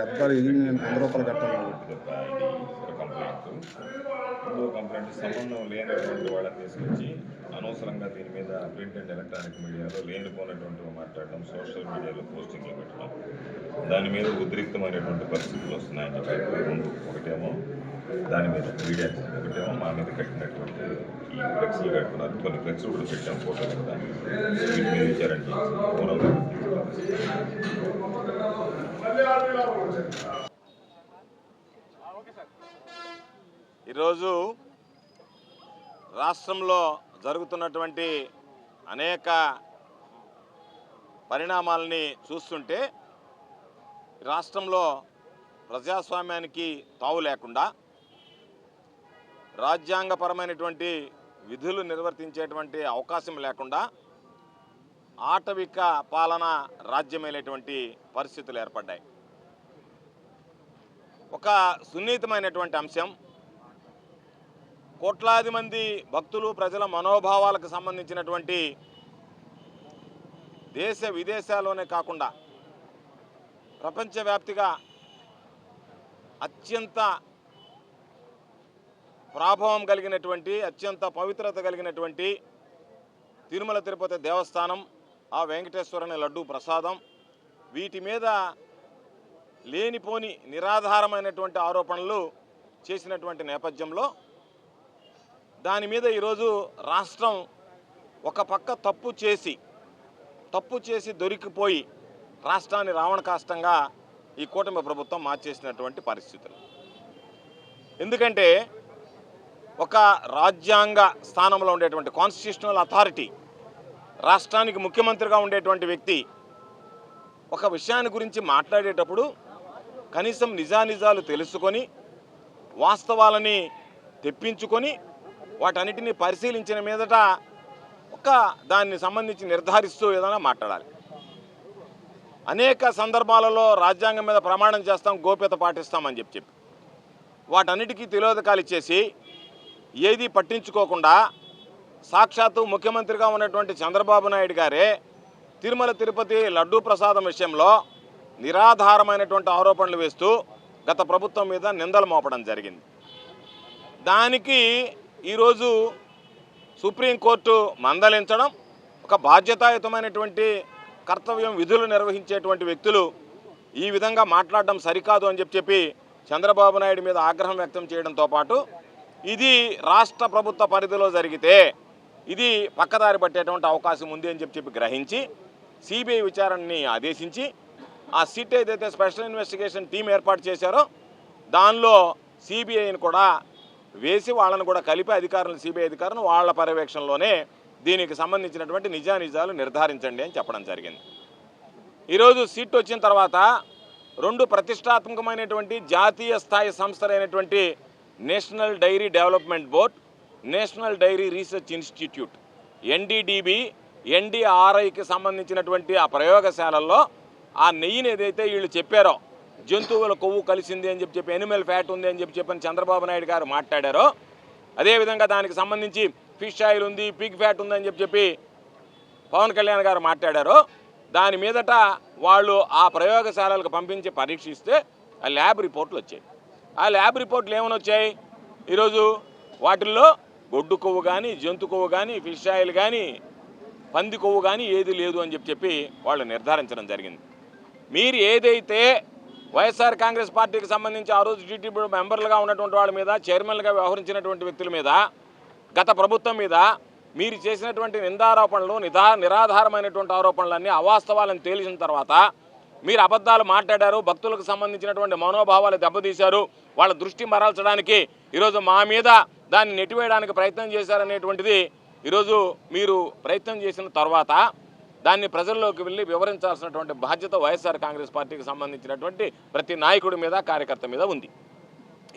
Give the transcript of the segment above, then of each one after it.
అద్దాలు ఇది నేను 100 రూపాయలు కట్టాలి. కంప్లైంట్ సంబంధం లేనటువంటి వాళ్ళని తీసుకొచ్చి అనవసరంగా దీని మీద ప్రింట్ అండ్ ఎలక్ట్రానిక్ మీడియాలో లేనిపోయినటువంటి మాట్లాడడం, సోషల్ మీడియాలో పోస్టింగ్లు పెట్టడం, దాని మీద ఉద్రిక్తమైనటువంటి పరిస్థితులు వస్తున్నాయని చెప్పి రెండు. ఒకటేమో దాని మీద మీడియా, ఒకటేమో మా మీద కట్టినటువంటి ఈ ఫ్లెక్స్లు కట్టుకున్నారు. కొన్ని ఫ్లెక్స్లు కూడా పెట్టాం ఫోటోలు కదా, వీటి మీద విచారణ చేసి ఓవరాల్గా ఈరోజు రాష్ట్రంలో జరుగుతున్నటువంటి అనేక పరిణామాలని చూస్తుంటే రాష్ట్రంలో ప్రజాస్వామ్యానికి తావు లేకుండా రాజ్యాంగపరమైనటువంటి విధులు నిర్వర్తించేటువంటి అవకాశం లేకుండా ఆటవిక పాలన రాజ్యమేలేటువంటి పరిస్థితులు ఏర్పడ్డాయి. ఒక సున్నితమైనటువంటి అంశం, కోట్లాది మంది భక్తులు ప్రజల మనోభావాలకు సంబంధించినటువంటి దేశ విదేశాల్లోనే కాకుండా ప్రపంచవ్యాప్తిగా అత్యంత ప్రాభవం కలిగినటువంటి, అత్యంత పవిత్రత కలిగినటువంటి తిరుమల తిరుపతి దేవస్థానం, ఆ వెంకటేశ్వరుని లడ్డూ ప్రసాదం, వీటి మీద లేనిపోని నిరాధారమైనటువంటి ఆరోపణలు చేసినటువంటి నేపథ్యంలో దాని మీద ఈరోజు రాష్ట్రం ఒక పక్క తప్పు చేసి దొరికిపోయి రాష్ట్రాన్ని రావణకాష్టంగా ఈ కూటమి ప్రభుత్వం మార్చేసినటువంటి పరిస్థితులు. ఎందుకంటే ఒక రాజ్యాంగ స్థానంలో ఉండేటువంటి కాన్స్టిట్యూషనల్ అథారిటీ, రాష్ట్రానికి ముఖ్యమంత్రిగా ఉండేటువంటి వ్యక్తి ఒక విషయాన్ని గురించి మాట్లాడేటప్పుడు కనీసం నిజానిజాలు తెలుసుకొని వాస్తవాలని తెప్పించుకొని వాటన్నిటిని పరిశీలించిన మీదట దాన్ని సంబంధించి నిర్ధారిస్తూ ఏదైనా మాట్లాడాలి. అనేక సందర్భాలలో రాజ్యాంగం మీద ప్రమాణం చేస్తాం, గోప్యత పాటిస్తామని చెప్పి వాటన్నిటికీ తిలోదకాలు ఇచ్చేసి ఏది పట్టించుకోకుండా సాక్షాత్తు ముఖ్యమంత్రిగా ఉన్నటువంటి చంద్రబాబు నాయుడు గారే తిరుమల తిరుపతి లడ్డూ ప్రసాదం విషయంలో నిరాధారమైనటువంటి ఆరోపణలు వేస్తూ గత ప్రభుత్వం మీద నిందలు మోపడం జరిగింది. దానికి ఈరోజు సుప్రీంకోర్టు మందలించడం, ఒక బాధ్యతాయుతమైనటువంటి కర్తవ్యం, విధులు నిర్వహించేటువంటి వ్యక్తులు ఈ విధంగా మాట్లాడడం సరికాదు అని చెప్పి చంద్రబాబు నాయుడు మీద ఆగ్రహం వ్యక్తం చేయడంతో పాటు ఇది రాష్ట్ర ప్రభుత్వ పరిధిలో జరిగితే ఇది పక్కదారి పట్టేటువంటి అవకాశం ఉంది అని చెప్పి గ్రహించి సిబిఐ విచారణని ఆదేశించి ఆ సిట్ ఏదైతే స్పెషల్ ఇన్వెస్టిగేషన్ టీం ఏర్పాటు చేశారో దానిలో సిబిఐని కూడా వేసి వాళ్ళను కూడా కలిపి సిబిఐ అధికారులను వాళ్ళ పర్యవేక్షణలోనే దీనికి సంబంధించినటువంటి నిజానిజాలు నిర్ధారించండి అని చెప్పడం జరిగింది. ఈరోజు సిట్ వచ్చిన తర్వాత రెండు ప్రతిష్టాత్మకమైనటువంటి జాతీయ స్థాయి సంస్థలైనటువంటి national dairy development board, national dairy research institute NDDB, ఎన్డీఆర్ఐకి సంబంధించినటువంటి ఆ ప్రయోగశాలల్లో ఆ నెయ్యిని ఏదైతే వీళ్ళు చెప్పారో జంతువుల కొవ్వు కలిసింది అని చెప్పి ఎనిమల్ ఫ్యాట్ ఉంది అని చెప్పని చంద్రబాబు నాయుడు గారు మాట్లాడారో, అదేవిధంగా దానికి సంబంధించి ఫిష్ ఆయిల్ ఉంది, పిగ్ ఫ్యాట్ ఉంది అని చెప్పి పవన్ కళ్యాణ్ గారు మాట్లాడారో, దాని మీదట వాళ్ళు ఆ ప్రయోగశాలలకు పంపించి పరీక్షిస్తే ఆ ల్యాబ్ రిపోర్ట్లు వచ్చాయి. ఆ ల్యాబ్ రిపోర్ట్లు ఏమని వచ్చాయి? ఈరోజు వాటిల్లో గొడ్డు కొవ్వు కానీ, జంతు కొవ్వు కానీ, ఫిష్ ఆయిల్ కానీ, పంది కొవ్వు కానీ ఏది లేదు అని చెప్పి వాళ్ళు నిర్ధారించడం జరిగింది. మీరు ఏదైతే వైఎస్ఆర్ కాంగ్రెస్ పార్టీకి సంబంధించి ఆ రోజు టీటీడీ మెంబర్లుగా ఉన్నటువంటి వాళ్ళ మీద, చైర్మన్లుగా వ్యవహరించినటువంటి వ్యక్తుల మీద, గత ప్రభుత్వం మీద మీరు చేసినటువంటి నిందారోపణలు, నిరాధారమైనటువంటి ఆరోపణలన్నీ అవాస్తవాలను తేలిసిన తర్వాత మీరు అబద్ధాలు మాట్లాడారు, భక్తులకు సంబంధించినటువంటి మనోభావాలు దెబ్బతీశారు, వాళ్ళ దృష్టి మరల్చడానికి ఈరోజు మా మీద దాన్ని నెట్టివేయడానికి ప్రయత్నం చేశారనేటువంటిది ఈరోజు మీరు ప్రయత్నం చేసిన తర్వాత దాన్ని ప్రజల్లోకి వెళ్ళి వివరించాల్సినటువంటి బాధ్యత వైఎస్ఆర్ కాంగ్రెస్ పార్టీకి సంబంధించినటువంటి ప్రతి నాయకుడి మీద, కార్యకర్త మీద ఉంది.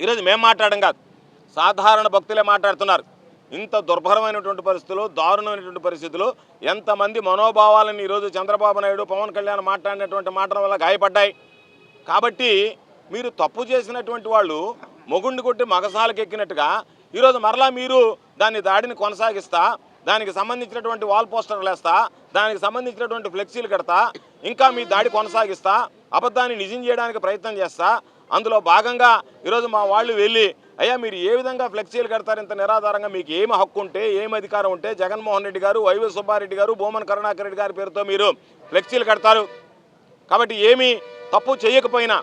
ఈరోజు మేము మాట్లాడడం కాదు, సాధారణ భక్తులే మాట్లాడుతున్నారు. ఇంత దుర్భరమైనటువంటి పరిస్థితులు, దారుణమైనటువంటి పరిస్థితులు, ఎంతమంది మనోభావాలను ఈరోజు చంద్రబాబు నాయుడు, పవన్ కళ్యాణ్ మాట్లాడినటువంటి మాటల వల్ల గాయపడ్డాయి. కాబట్టి మీరు తప్పు చేసినటువంటి వాళ్ళు మొగుండి కొట్టి మగసాలకు ఎక్కినట్టుగా ఈరోజు మరలా మీరు దాడిని కొనసాగిస్తా దానికి సంబంధించినటువంటి వాల్ పోస్టర్లు వేస్తా, దానికి సంబంధించినటువంటి ఫ్లెక్సీలు కడతా, ఇంకా మీ దాడి కొనసాగిస్తా, అబద్ధాన్ని నిజం చేయడానికి ప్రయత్నం చేస్తా. అందులో భాగంగా ఈరోజు మా వాళ్ళు వెళ్ళి, అయ్యా మీరు ఏ విధంగా ఫ్లెక్సీలు కడతారు ఇంత నిరాధారంగా, మీకు ఏమి హక్కు ఉంటే ఏమి అధికారం ఉంటే జగన్మోహన్ రెడ్డి గారు, వైవి సుబ్బారెడ్డి గారు, భూమన్ కరుణాకర్ రెడ్డి గారి పేరుతో మీరు ఫ్లెక్సీలు కడతారు? కాబట్టి ఏమీ తప్పు చేయకపోయినా,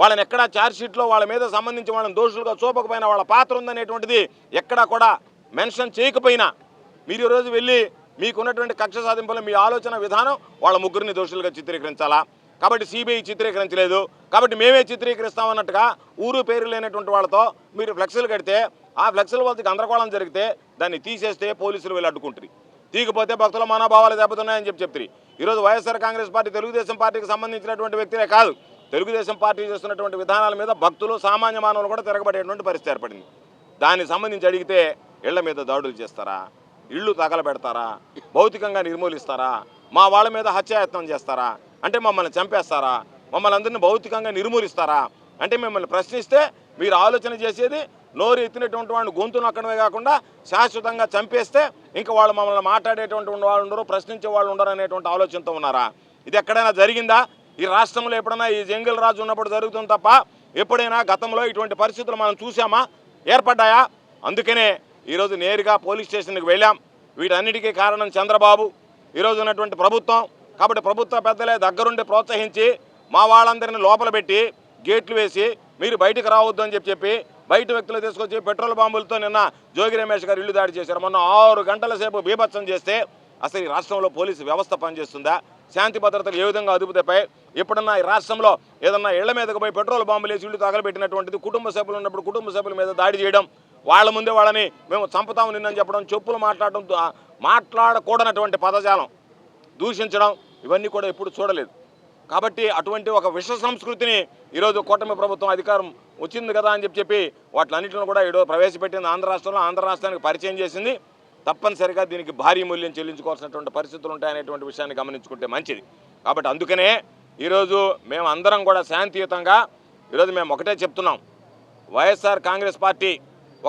వాళ్ళని ఎక్కడా ఛార్జ్షీట్లో వాళ్ళ మీద సంబంధించి వాళ్ళని దోషులుగా చూపకపోయినా, వాళ్ళ పాత్ర ఉందనేటువంటిది ఎక్కడా కూడా మెన్షన్ చేయకపోయినా, మీరు ఈరోజు వెళ్ళి మీకున్నటువంటి కక్ష సాధింపులో మీ ఆలోచన విధానం వాళ్ళ ముగ్గురిని దోషులుగా చిత్రీకరించాలా? కాబట్టి సిబిఐ చిత్రీకరించలేదు కాబట్టి మేమే చిత్రీకరిస్తామన్నట్టుగా ఊరు పేరు లేనటువంటి వాళ్ళతో మీరు ఫ్లెక్సీలు కడితే, ఆ ఫ్లెక్సీల వద్ద గందరగోళం జరిగితే దాన్ని తీసేస్తే పోలీసులు వెళ్ళి అడ్డుకుంటారు. తీయకపోతే భక్తుల మనోభావాలు దెబ్బతున్నాయని చెప్తారు. ఈరోజు వైఎస్ఆర్ కాంగ్రెస్ పార్టీ తెలుగుదేశం పార్టీకి సంబంధించినటువంటి వ్యక్తులే కాదు, తెలుగుదేశం పార్టీ చేస్తున్నటువంటి విధానాల మీద భక్తులు, సామాన్య మానవులు కూడా తిరగబడేటువంటి పరిస్థితి ఏర్పడింది. దానికి సంబంధించి అడిగితే ఇళ్ల మీద దాడులు చేస్తారా, ఇళ్ళు తగలబెడతారా, భౌతికంగా నిర్మూలిస్తారా, మా వాళ్ళ మీద హత్యాయత్నం చేస్తారా, అంటే మమ్మల్ని చంపేస్తారా, మమ్మల్ని అందరినీ భౌతికంగా నిర్మూలిస్తారా, అంటే మిమ్మల్ని ప్రశ్నిస్తే మీరు ఆలోచన చేసేది నోరు ఎత్తినటువంటి వాడిని గొంతు నక్కడమే కాకుండా శాశ్వతంగా చంపేస్తే ఇంకా వాళ్ళు మమ్మల్ని మాట్లాడేటువంటి వాళ్ళు ఉండరు, ప్రశ్నించే వాళ్ళు ఉండరు అనేటువంటి ఆలోచనతో ఉన్నారా? ఇది ఎక్కడైనా జరిగిందా? ఈ రాష్ట్రంలో ఎప్పుడైనా ఈ జంగిల్ రాజు ఉన్నప్పుడు జరుగుతుంది తప్ప ఎప్పుడైనా గతంలో ఇటువంటి పరిస్థితులు మనం చూసామా, ఏర్పడ్డాయా? అందుకనే ఈరోజు నేరుగా పోలీస్ స్టేషన్కి వెళ్ళాం. వీటన్నిటికీ కారణం చంద్రబాబు, ఈరోజు ఉన్నటువంటి ప్రభుత్వం. కాబట్టి ప్రభుత్వ పెద్దలే దగ్గరుండి ప్రోత్సహించి మా వాళ్ళందరినీ లోపల పెట్టి గేట్లు వేసి మీరు బయటకు రావద్దు అని చెప్పి బయట వ్యక్తులు తీసుకొచ్చి పెట్రోల్ బాంబులతో నిన్న జోగి రమేష్ గారు ఇల్లు దాడి చేశారు. మొన్న 6 గంటల సేపు బీభత్సం చేస్తే అసలు ఈ రాష్ట్రంలో పోలీసు వ్యవస్థ పనిచేస్తుందా? శాంతి భద్రతలు ఏ విధంగా అదుపు తప్పాయి? ఎప్పుడన్నా ఈ రాష్ట్రంలో ఏదన్నా ఇళ్ల మీదకు పోయి పెట్రోల్ బాంబులు వేసి ఇల్లు తగలబెట్టినటువంటిది, కుటుంబ సభ్యులు ఉన్నప్పుడు కుటుంబ సభ్యుల మీద దాడి చేయడం, వాళ్ళ ముందే వాళ్ళని మేము చంపుతాము నిన్నని చెప్పడం, చెప్పులు మాట్లాడడం, మాట్లాడకూడనటువంటి పదజాలం దూషించడం, ఇవన్నీ కూడా ఎప్పుడు చూడలేదు. కాబట్టి అటువంటి ఒక విష సంస్కృతిని ఈరోజు కూటమి ప్రభుత్వం అధికారం వచ్చింది కదా అని చెప్పి వాటిలన్నింటిలో కూడా ఈరోజు ప్రవేశపెట్టింది. ఆంధ్ర రాష్ట్రంలో ఆంధ్ర రాష్ట్రానికి పరిచయం చేసింది. తప్పనిసరిగా దీనికి భారీ మూల్యం చెల్లించుకోవాల్సినటువంటి పరిస్థితులు ఉంటాయనేటువంటి విషయాన్ని గమనించుకుంటే మంచిది. కాబట్టి అందుకనే ఈరోజు మేము అందరం కూడా శాంతియుతంగా ఈరోజు మేము ఒకటే చెప్తున్నాం, వైఎస్ఆర్ కాంగ్రెస్ పార్టీ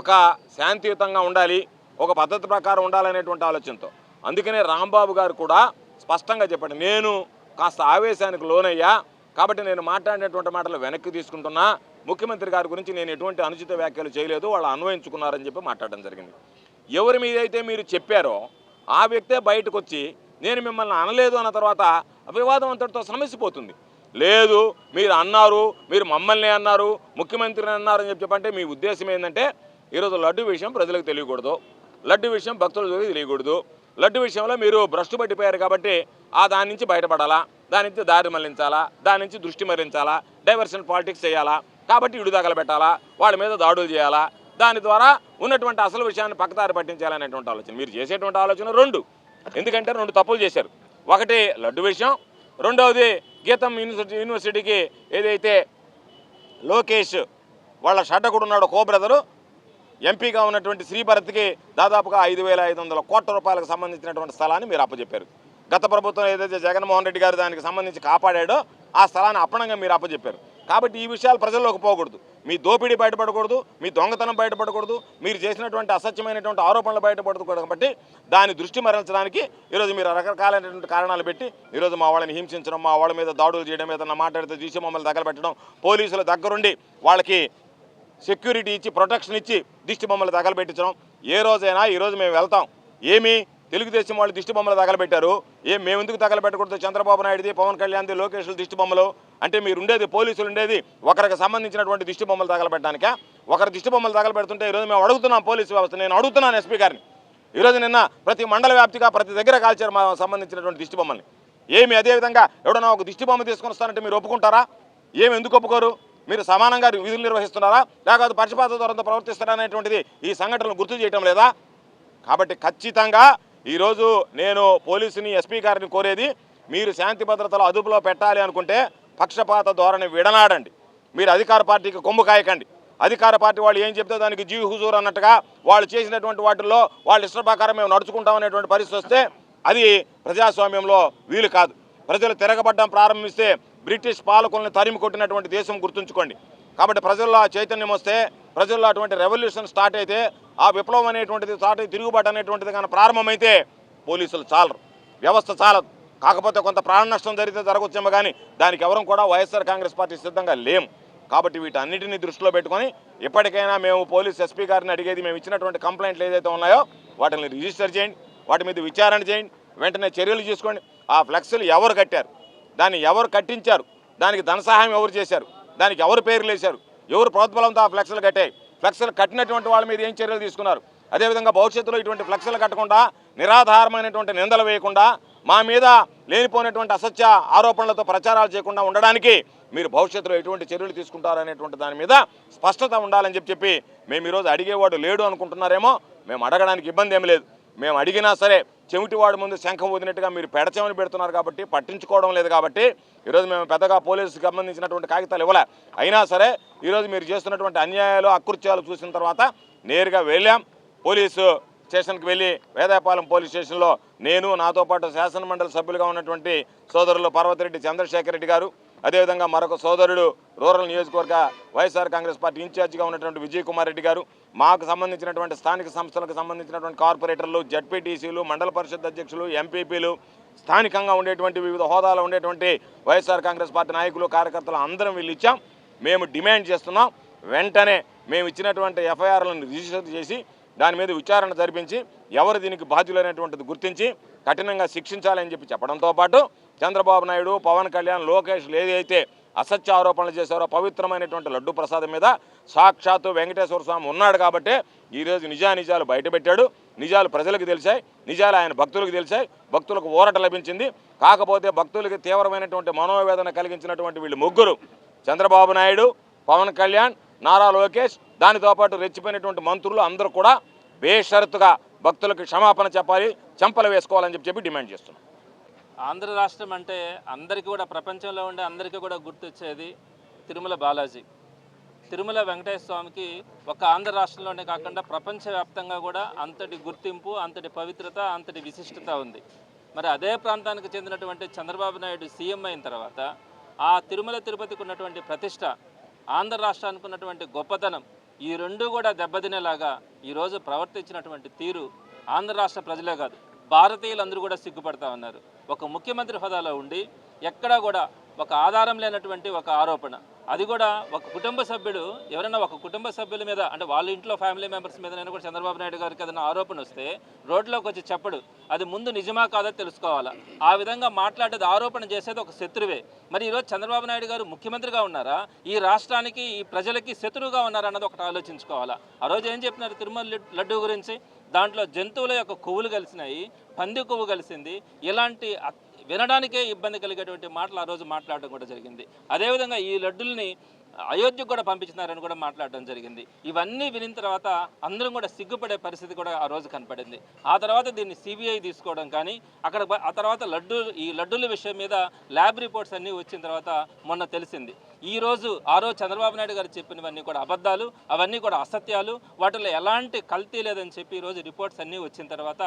ఒక శాంతియుతంగా ఉండాలి, ఒక పద్ధతి ప్రకారం ఉండాలనేటువంటి ఆలోచనతో. అందుకనే రాంబాబు గారు కూడా స్పష్టంగా చెప్పండి, నేను కాస్త ఆవేశానికి లోనయ్యా కాబట్టి నేను మాట్లాడినటువంటి మాటలు వెనక్కి తీసుకుంటున్నా, ముఖ్యమంత్రి గారి గురించి నేను ఎటువంటి అనుచిత వ్యాఖ్యలు చేయలేదు, వాళ్ళు అన్వయించుకున్నారని చెప్పి మాట్లాడడం జరిగింది. ఎవరి మీదైతే మీరు చెప్పారో ఆ వ్యక్తే బయటకు వచ్చి నేను మిమ్మల్ని అనలేదు అన్న తర్వాత వివాదం అంతటితో సమస్యపోతుంది. లేదు మీరు అన్నారు, మీరు మమ్మల్ని అన్నారు, ముఖ్యమంత్రిని అన్నారు అని చెప్పంటే మీ ఉద్దేశం ఏంటంటే ఈరోజు లడ్డు విషయం ప్రజలకు తెలియకూడదు, లడ్డు విషయం భక్తులకు తెలియకూడదు, లడ్డు విషయంలో మీరు భ్రష్టు పట్టిపోయారు కాబట్టి దాని నుంచి బయటపడాలా, దాని నుంచి దారి మళ్లించాలా, దాని నుంచి దృష్టి మళ్లించాలా, డైవర్షన్ పాలిటిక్స్ చేయాలా, కాబట్టి ఇడు తగలబెట్టాలా, వాళ్ళ మీద దాడులు చేయాలా, దాని ద్వారా ఉన్నటువంటి అసలు విషయాన్ని పక్కదారి పట్టించాలనేటువంటి ఆలోచన మీరు చేసేటువంటి ఆలోచన 2. ఎందుకంటే 2 తప్పులు చేశారు. ఒకటి లడ్డు విషయం, రెండవది గీతం యూనివర్సిటీకి ఏదైతే లోకేష్ వాళ్ళ షడ్డకుడు ఉన్నాడో కో బ్రదరు ఎంపీగా ఉన్నటువంటి శ్రీభరత్కి దాదాపుగా 5,500 కోట్ల రూపాయలకు సంబంధించినటువంటి స్థలాన్ని మీరు అప్పచెప్పారు. గత ప్రభుత్వం ఏదైతే జగన్మోహన్ రెడ్డి గారు దానికి సంబంధించి కాపాడాడో ఆ స్థలాన్ని అప్పనంగా మీరు అప్పచెప్పారు. కాబట్టి ఈ విషయాలు ప్రజల్లోకి పోకూడదు, మీ దోపిడీ బయటపడకూడదు, మీ దొంగతనం బయటపడకూడదు, మీరు చేసినటువంటి అసత్యమైనటువంటి ఆరోపణలు బయటపడకూడదు. కాబట్టి దాని దృష్టి మరల్చడానికి ఈరోజు మీరు రకరకాలైనటువంటి కారణాలు పెట్టి ఈరోజు మా వాళ్ళని హింసించడం, మా వాళ్ళ మీద దాడులు చేయడం, ఏదన్నా మాట్లాడితే తీసి మమ్మల్ని తగలబెట్టడం, పోలీసుల దగ్గరుండి వాళ్ళకి సెక్యూరిటీ ఇచ్చి ప్రొటెక్షన్ ఇచ్చి దిష్టి బొమ్మలు తగలబెట్టించడం. ఏ రోజైనా ఈరోజు మేము వెళ్తాం, ఏమి తెలుగుదేశం వాళ్ళు దిష్టి బొమ్మలు తగలబెట్టారు, మేము ఎందుకు తగలబెట్టకూడదు? చంద్రబాబు నాయుడుది, పవన్ కళ్యాణ్ది, లోకేష్ల దిష్టి బొమ్మలు అంటే మీరు ఉండేది, పోలీసులు ఉండేది ఒకరికి సంబంధించినటువంటి దిష్టి బొమ్మలు తగలబెట్టడానికా? ఒకరి దిష్టి బొమ్మలు తగలబెడుతుంటే ఈరోజు మేము అడుగుతున్నాం పోలీసు వ్యవస్థ, నేను అడుగుతున్నాను ఎస్పీ గారిని. ఈరోజు నిన్న ప్రతి మండల వ్యాప్తిగా ప్రతి దగ్గర కాల్చారు మా సంబంధించినటువంటి దిష్టి బొమ్మల్ని. అదేవిధంగా ఎవడన్నా ఒక దిష్టి బొమ్మ తీసుకొని వస్తానంటే మీరు ఒప్పుకుంటారా? ఎందుకు ఒప్పుకోరు? మీరు సమానంగా విధులు నిర్వహిస్తున్నారా, లేకపోతే పక్షపాత ధోరణితో ప్రవర్తిస్తారా అనేటువంటిది ఈ సంఘటనలు గుర్తు చేయటం లేదా? కాబట్టి ఖచ్చితంగా ఈరోజు నేను పోలీసుని, ఎస్పీ గారిని కోరేది, మీరు శాంతి భద్రతలు అదుపులో పెట్టాలి అనుకుంటే పక్షపాత ధోరణి విడనాడండి. మీరు అధికార పార్టీకి కొమ్ము కాయకండి. అధికార పార్టీ వాళ్ళు ఏం చెప్తే దానికి జీ హుజూర్ అన్నట్టుగా వాళ్ళు చేసినటువంటి వాటిల్లో వాళ్ళ ఇష్ట ప్రకారం మేము నడుచుకుంటాం అనేటువంటి పరిస్థితి వస్తే అది ప్రజాస్వామ్యంలో వీలు కాదు. ప్రజలు తిరగబడ్డం ప్రారంభిస్తే బ్రిటిష్ పాలకులను తరిమి కొట్టినటువంటి దేశం గుర్తుంచుకోండి. కాబట్టి ప్రజల్లో చైతన్యం వస్తే, ప్రజల్లో అటువంటి రెవల్యూషన్ స్టార్ట్ అయితే ఆ విప్లవం అనేటువంటిది చాటు తిరుగుబాటు అనేటువంటిది కానీ ప్రారంభమైతే పోలీసులు చాలరు, వ్యవస్థ చాలదు. కాకపోతే కొంత ప్రాణ నష్టం జరిగితే జరగవచ్చేమో కానీ దానికి ఎవరం కూడా వైఎస్ఆర్ కాంగ్రెస్ పార్టీ సిద్ధంగా లేం. కాబట్టి వీటన్నిటిని దృష్టిలో పెట్టుకొని ఇప్పటికైనా మేము పోలీస్ ఎస్పీ గారిని అడిగేది, మేము ఇచ్చినటువంటి కంప్లైంట్లు ఏదైతే ఉన్నాయో వాటిని రిజిస్టర్ చేయండి, వాటి మీద విచారణ చేయండి, వెంటనే చర్యలు తీసుకోండి. ఆ ఫ్లెక్స్లు ఎవరు కట్టారు, దాన్ని ఎవరు కట్టించారు, దానికి ధన సహాయం ఎవరు చేశారు, దానికి ఎవరు పేర్లు వేశారు, ఎవరు ప్రోత్బలంతో ఆ ఫ్లెక్స్లు కట్టాయి, ఫ్లెక్స్లు కట్టినటువంటి వాళ్ళ మీద ఏం చర్యలు తీసుకున్నారు. అదేవిధంగా భవిష్యత్తులో ఇటువంటి ఫ్లెక్స్లు కట్టకుండా నిరాధారమైనటువంటి నిందలు వేయకుండా మా మీద లేనిపోయినటువంటి అసత్య ఆరోపణలతో ప్రచారాలు చేయకుండా ఉండడానికి మీరు భవిష్యత్తులో ఎటువంటి చర్యలు తీసుకుంటారనేటువంటి దాని మీద స్పష్టత ఉండాలని చెప్పి మేము ఈరోజు అడిగేవాడు లేడు అనుకుంటున్నారేమో. మేము అడగడానికి ఇబ్బంది ఏమి లేదు. మేము అడిగినా సరే చెవిటివాడి ముందు శంఖం వదినట్టుగా మీరు పెడచెమని పెడుతున్నారు కాబట్టి పట్టించుకోవడం లేదు. కాబట్టి ఈరోజు మేము పెద్దగా పోలీసుకి సంబంధించినటువంటి కాగితాలు ఇవ్వలే. అయినా సరే ఈరోజు మీరు చేస్తున్నటువంటి అన్యాయాలు అకృత్యాలు చూసిన తర్వాత నేరుగా వెళ్ళాం పోలీసు స్టేషన్కి వెళ్ళి వేదాయపాలెం పోలీస్ స్టేషన్లో నేను, నాతో పాటు శాసనమండలి సభ్యులుగా ఉన్నటువంటి సోదరులు పర్వతిరెడ్డి చంద్రశేఖర్ రెడ్డి గారు, అదేవిధంగా మరొక సోదరుడు రూరల్ నియోజకవర్గ వైఎస్ఆర్ కాంగ్రెస్ పార్టీ ఇన్ఛార్జిగా ఉన్నటువంటి విజయ్ కుమార్ రెడ్డి గారు, మాకు సంబంధించినటువంటి స్థానిక సంస్థలకు సంబంధించినటువంటి కార్పొరేటర్లు, జడ్పీటీసీలు, మండల పరిషత్ అధ్యక్షులు, ఎంపీపీలు, స్థానికంగా ఉండేటువంటి వివిధ హోదాలో ఉండేటువంటి వైఎస్ఆర్ కాంగ్రెస్ పార్టీ నాయకులు, కార్యకర్తలు అందరం వీళ్ళు ఇచ్చాం. మేము డిమాండ్ చేస్తున్నాం, వెంటనే మేము ఇచ్చినటువంటి ఎఫ్ఐఆర్లను రిజిస్టర్ చేసి దాని మీద విచారణ జరిపించి ఎవరు దీనికి బాధ్యులైనటువంటిది గుర్తించి కఠినంగా శిక్షించాలని చెప్పడంతో పాటు చంద్రబాబు నాయుడు, పవన్ కళ్యాణ్, లోకేష్ ఏదైతే అసత్య ఆరోపణలు చేశారో పవిత్రమైనటువంటి లడ్డు ప్రసాదం మీద సాక్షాత్తు వెంకటేశ్వర స్వామి ఉన్నాడు కాబట్టి ఈరోజు నిజాలు బయటపెట్టాడు. నిజాలు ప్రజలకు తెలిసాయి, నిజాలు ఆయన భక్తులకు తెలిసాయి, భక్తులకు ఊరట లభించింది. కాకపోతే భక్తులకి తీవ్రమైనటువంటి మనోవేదన కలిగించినటువంటి వీళ్ళు ముగ్గురు, చంద్రబాబు నాయుడు, పవన్ కళ్యాణ్, నారా లోకేష్, దానితో పాటు రెచ్చిపోయినటువంటి మంత్రులు అందరూ కూడా బేషరతుగా భక్తులకు క్షమాపణ చెప్పాలి, చెంపలు వేసుకోవాలని చెప్పి డిమాండ్ చేస్తున్నాం. ఆంధ్ర రాష్ట్రం అంటే అందరికీ కూడా, ప్రపంచంలో ఉండే అందరికీ కూడా గుర్తొచ్చేది తిరుమల బాలాజీ. తిరుమల వెంకటేశ్వర స్వామికి ఒక ఆంధ్ర రాష్ట్రంలోనే కాకుండా ప్రపంచవ్యాప్తంగా కూడా అంతటి గుర్తింపు, అంతటి పవిత్రత, అంతటి విశిష్టత ఉంది. మరి అదే ప్రాంతానికి చెందినటువంటి చంద్రబాబు నాయుడు సీఎం అయిన తర్వాత ఆ తిరుమల తిరుపతికి ఉన్నటువంటి ప్రతిష్ట, ఆంధ్ర రాష్ట్రానికి ఉన్నటువంటి గొప్పతనం, ఈ రెండు కూడా దెబ్బతినేలాగా ఈరోజు ప్రవర్తించినటువంటి తీరు ఆంధ్ర రాష్ట్ర ప్రజలే కాదు, భారతీయులందరూ కూడా సిగ్గుపడతా ఉన్నారు. ఒక ముఖ్యమంత్రి హోదాలో ఉండి ఎక్కడా కూడా ఒక ఆధారం లేనటువంటి ఒక ఆరోపణ, అది కూడా ఒక కుటుంబ సభ్యుడు, ఎవరైనా ఒక కుటుంబ సభ్యుల మీద, అంటే వాళ్ళ ఇంట్లో ఫ్యామిలీ మెంబర్స్ మీద కూడా చంద్రబాబు నాయుడు గారికి ఏదైనా ఆరోపణ వస్తే రోడ్లోకి వచ్చి చెప్పడు, అది ముందు నిజమా కాదో తెలుసుకోవాలా. ఆ విధంగా మాట్లాడేది, ఆరోపణ చేసేది ఒక శత్రువే. మరి ఈరోజు చంద్రబాబు నాయుడు గారు ముఖ్యమంత్రిగా ఉన్నారా, ఈ రాష్ట్రానికి, ఈ ప్రజలకి శత్రువుగా ఉన్నారా అన్నది ఒకటి ఆలోచించుకోవాలా. ఆ రోజు ఏం చెప్పినారు తిరుమల లడ్డు గురించి, దాంట్లో జంతువుల యొక్క కొవ్వులు కలిసినాయి, పంది కొవ్వు కలిసింది, ఇలాంటి వినడానికే ఇబ్బంది కలిగేటువంటి మాటలు ఆ రోజు మాట్లాడడం కూడా జరిగింది. అదేవిధంగా ఈ లడ్డుల్ని అయోధ్యకు కూడా పంపించినారని కూడా మాట్లాడడం జరిగింది. ఇవన్నీ వినిన తర్వాత అందరం కూడా సిగ్గుపడే పరిస్థితి కూడా ఆ రోజు కనపడింది. ఆ తర్వాత దీన్ని సిబిఐ తీసుకోవడం కానీ, అక్కడ ఆ తర్వాత ఈ లడ్డూల విషయం మీద ల్యాబ్ రిపోర్ట్స్ అన్నీ వచ్చిన తర్వాత మొన్న తెలిసింది. ఆ రోజు చంద్రబాబు నాయుడు గారు చెప్పినవన్నీ కూడా అబద్ధాలు, అవన్నీ కూడా అసత్యాలు, వాటిలో ఎలాంటి కల్తీ లేదని చెప్పి ఈరోజు రిపోర్ట్స్ అన్నీ వచ్చిన తర్వాత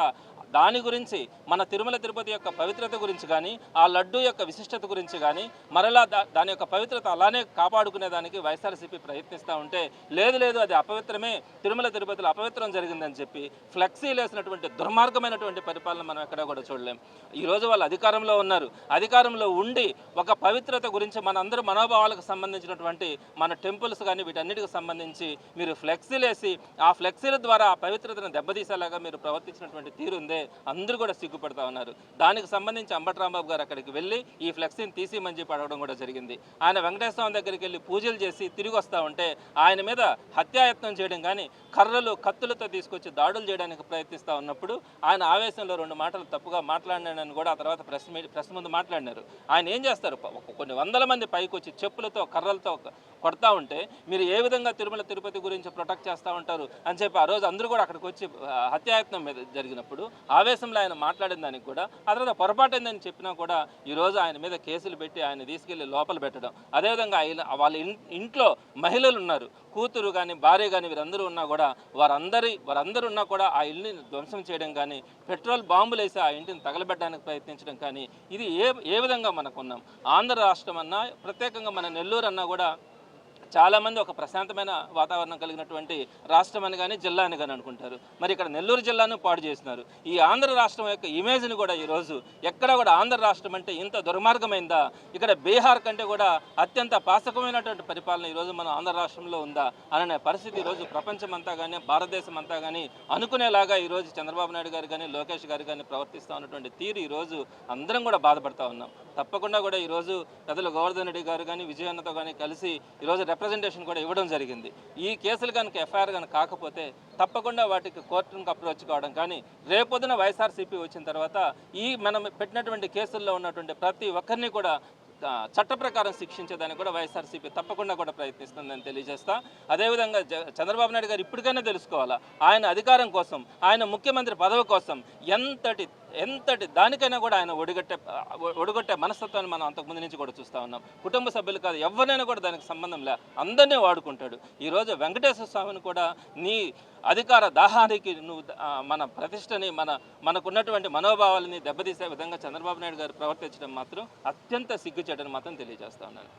దాని గురించి, మన తిరుమల తిరుపతి యొక్క పవిత్రత గురించి కానీ, ఆ లడ్డు యొక్క విశిష్టత గురించి కానీ, మరలా దాని యొక్క పవిత్రత అలానే కాపాడుకునేదానికి వైఎస్ఆర్సీపీ ప్రయత్నిస్తూ ఉంటే, లేదు అది అపవిత్రమే, తిరుమల తిరుపతిలో అపవిత్రం జరిగిందని చెప్పి ఫ్లెక్సీలు వేసినటువంటి దుర్మార్గమైనటువంటి పరిపాలన మనం ఎక్కడా కూడా చూడలేం. ఈరోజు వాళ్ళు అధికారంలో ఉన్నారు, అధికారంలో ఉండి ఒక పవిత్రత గురించి, మనందరూ మనోభావాలకు సంబంధించినటువంటి మన టెంపుల్స్ కానీ వీటన్నిటికి సంబంధించి మీరు ఫ్లెక్సీలు వేసి ఆ ఫ్లెక్సీల ద్వారా ఆ పవిత్రతను దెబ్బతీసేలాగా మీరు ప్రవర్తించినటువంటి తీరుందే అందరూ కూడా సిగ్గుపడతా ఉన్నారు. దానికి సంబంధించి అంబటి రాంబాబు గారు అక్కడికి వెళ్ళి ఈ ఫ్లెక్సీని తీసి మంచి పడవడం కూడా జరిగింది. ఆయన వెంకటేశ్వర స్వామి దగ్గరికి వెళ్ళి పూజలు చేసి తిరిగి వస్తూ ఉంటే ఆయన మీద హత్యాయత్నం చేయడం కానీ, కర్రలు కత్తులతో తీసుకొచ్చి దాడులు చేయడానికి ప్రయత్నిస్తూ ఉన్నప్పుడు ఆయన ఆవేశంలో 2 మాటలు తప్పుగా మాట్లాడినానని కూడా ఆ తర్వాత ప్రెస్ ముందు మాట్లాడినారు. ఆయన ఏం చేస్తారు, కొన్ని వందల మంది పైకి వచ్చి చెప్పులతో, కర్రలతో కొడతా ఉంటే మీరు ఏ విధంగా తిరుమల తిరుపతి గురించి ప్రొటెక్ట్ చేస్తూ ఉంటారు అని చెప్పి ఆ రోజు అందరూ కూడా అక్కడికి వచ్చి హత్యాయత్నం మీద జరిగినప్పుడు ఆవేశంలో ఆయన మాట్లాడిన దానికి కూడా, ఆ తర్వాత పొరపాటు ఏందని చెప్పినా కూడా ఈరోజు ఆయన మీద కేసులు పెట్టి ఆయన తీసుకెళ్లి లోపల పెట్టడం. అదేవిధంగా వాళ్ళ ఇంట్లో మహిళలు ఉన్నారు, కూతురు కానీ భార్య కానీ వీరందరూ ఉన్నా కూడా వారందరూ ఉన్నా కూడా ఆ ఇల్లుని ధ్వంసం చేయడం కానీ, పెట్రోల్ బాంబులు వేసి ఆ ఇంటిని తగలబెట్టడానికి ప్రయత్నించడం కానీ, ఇది ఏ విధంగా మనకున్నాం. ఆంధ్ర రాష్ట్రం అన్నా, ప్రత్యేకంగా మన నెల్లూరు అన్నా కూడా చాలామంది ఒక ప్రశాంతమైన వాతావరణం కలిగినటువంటి రాష్ట్రం అని కానీ జిల్లా అని కానీ అనుకుంటారు. మరి ఇక్కడ నెల్లూరు జిల్లాను పాడు చేస్తున్నారు. ఈ ఆంధ్ర రాష్ట్రం యొక్క ఇమేజ్ని కూడా ఈరోజు ఎక్కడ కూడా ఆంధ్ర రాష్ట్రం అంటే ఇంత దుర్మార్గమైందా, ఇక్కడ బీహార్ కంటే కూడా అత్యంత పాశకమైనటువంటి పరిపాలన ఈరోజు మన ఆంధ్ర రాష్ట్రంలో ఉందా అనే పరిస్థితి ఈరోజు ప్రపంచం అంతా కానీ భారతదేశం అంతా కానీ అనుకునేలాగా ఈరోజు చంద్రబాబు నాయుడు గారు కానీ లోకేష్ గారు కానీ ప్రవర్తిస్తూ ఉన్నటువంటి తీరు ఈరోజు అందరం కూడా బాధపడతా ఉన్నాం. తప్పకుండా కూడా ఈరోజు పెద్దలు గోవర్ధన్ రెడ్డి గారు కానీ విజయన్నతో కానీ కలిసి ఈరోజు రిప్రజెంటేషన్ కూడా ఇవ్వడం జరిగింది. ఈ కేసులు కనుక ఎఫ్ఐఆర్ కనుక కాకపోతే తప్పకుండా వాటికి కోర్టుకు అప్రోచ్ కావడం కానీ రేపొద్దున వైఎస్ఆర్సీపీ వచ్చిన తర్వాత ఈ మనం పెట్టినటువంటి కేసుల్లో ఉన్నటువంటి ప్రతి ఒక్కరిని కూడా చట్ట ప్రకారం శిక్షించేదానికి కూడా వైఎస్ఆర్సీపీ తప్పకుండా కూడా ప్రయత్నిస్తుందని తెలియజేస్తా. అదేవిధంగా చంద్రబాబు నాయుడు గారు ఇప్పటికైనా తెలుసుకోవాలా, ఆయన అధికారం కోసం, ఆయన ముఖ్యమంత్రి పదవి కోసం ఎంతటి దానికైనా కూడా ఆయన ఒడిగొట్టే మనస్తత్వాన్ని మనం అంతకుముందు నుంచి కూడా చూస్తూ ఉన్నాం. కుటుంబ సభ్యులు కాదు, ఎవరినైనా కూడా దానికి సంబంధం లే, అందరినీ వాడుకుంటాడు. ఈరోజు వెంకటేశ్వర స్వామిని కూడా నీ అధికార దాహానికి నువ్వు మన ప్రతిష్టని మనకున్నటువంటి మనోభావాలని దెబ్బతీసే విధంగా చంద్రబాబు నాయుడు గారు ప్రవర్తించడం మాత్రం అత్యంత సిగ్గుచేటని మాత్రం తెలియజేస్తా ఉన్నాను.